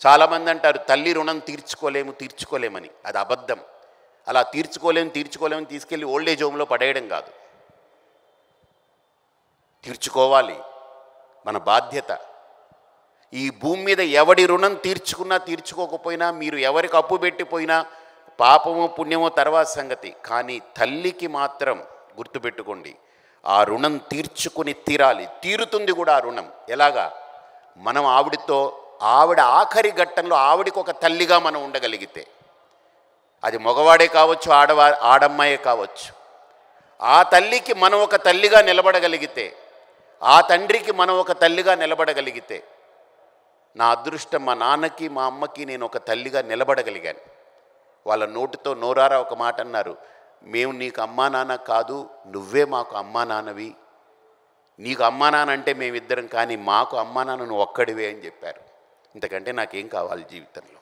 చాలామంది అంటారు తల్లి రుణం తీర్చుకోలేమని. అది అబద్ధం. అలా తీర్చుకోలేమని తీసుకెళ్ళి ఓల్డేజ్ హోమ్లో పడేయడం కాదు. తీర్చుకోవాలి, మన బాధ్యత. ఈ భూమి మీద ఎవడి రుణం తీర్చుకున్నా తీర్చుకోకపోయినా, మీరు ఎవరికి అప్పు పెట్టిపోయినా పాపమో పుణ్యమో తర్వాత సంగతి. కానీ తల్లికి మాత్రం గుర్తుపెట్టుకోండి, ఆ రుణం తీర్చుకుని తీరాలి. తీరుతుంది కూడా ఆ రుణం. ఎలాగా? మనం ఆవిడ ఆఖరి ఘట్టంలో ఆవిడికి ఒక తల్లిగా మనం ఉండగలిగితే, అది మగవాడే కావచ్చు, ఆడమ్మాయే కావచ్చు, ఆ తల్లికి మనం ఒక తల్లిగా నిలబడగలిగితే, ఆ తండ్రికి మనం ఒక తల్లిగా నిలబడగలిగితే, నా అదృష్టం మా నాన్నకి మా అమ్మకి నేను ఒక తల్లిగా నిలబడగలిగాను. వాళ్ళ నోటితో నోరారా ఒక మాట అన్నారు, మేము నీకు అమ్మా నాన్న కాదు, నువ్వే మాకు అమ్మా నాన్నవి. నీకు అమ్మా నాన్న అంటే మేమిద్దరం, కానీ మాకు అమ్మా నాన్న నువ్వు ఒక్కడివే అని చెప్పారు. ఇంతకంటే నాకేం కావాలి జీవితంలో?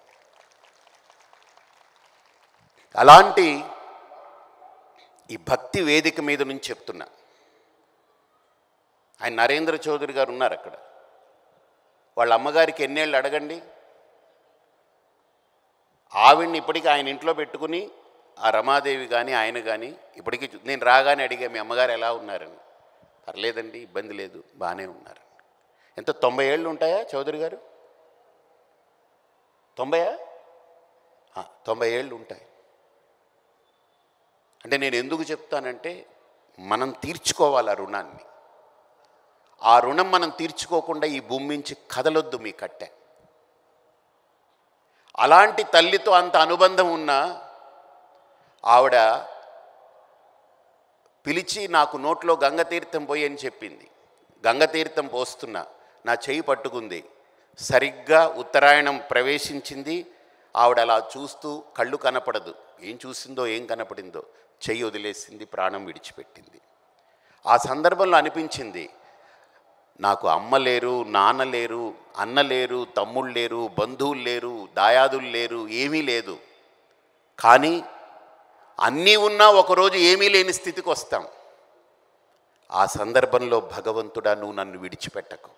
అలాంటి ఈ భక్తి వేదిక మీద నుంచి చెప్తున్నా. ఆయన నరేంద్ర చౌదరి గారు ఉన్నారు అక్కడ. వాళ్ళ అమ్మగారికి ఎన్నేళ్ళు అడగండి. ఆవిడ్ని ఇప్పటికీ ఆయన ఇంట్లో పెట్టుకుని, ఆ రమాదేవి కానీ ఆయన కానీ ఇప్పటికీ నేను రాగానే అడిగా, మీ అమ్మగారు ఎలా ఉన్నారని. పర్లేదండి, ఇబ్బంది లేదు, బాగానే ఉన్నారు. ఎంత 90 ఏళ్ళు ఉంటాయా చౌదరి గారు? 90 ఏళ్ళు ఉంటాయి. అంటే నేను ఎందుకు చెప్తానంటే, మనం తీర్చుకోవాలి ఆ రుణాన్ని. ఆ రుణం మనం తీర్చుకోకుండా ఈ భూమి నుంచి కదలొద్దు మీ కట్టె. అలాంటి తల్లితో అంత అనుబంధం ఉన్న ఆవిడ పిలిచి నాకు నోట్లో గంగతీర్థం పోయి అని చెప్పింది. గంగతీర్థం పోస్తున్నా, నా చెయ్యి పట్టుకుంది. సరిగ్గా ఉత్తరాయణం ప్రవేశించింది. ఆవిడ అలా చూస్తూ, కళ్ళు కనపడదు, ఏం చూసిందో ఏం కనపడిందో, చెయ్యి వదిలేసింది, ప్రాణం విడిచిపెట్టింది. ఆ సందర్భంలో అనిపించింది, నాకు అమ్మ లేరు, నాన్న లేరు, అన్న లేరు, తమ్ముళ్ళు లేరు, బంధువులు లేరు, దాయాదులు లేరు, ఏమీ లేదు. కానీ అన్నీ ఉన్నా ఒకరోజు ఏమీ లేని స్థితికి వస్తాం. ఆ సందర్భంలో భగవంతుడా, నువ్వు నన్ను విడిచిపెట్టకు.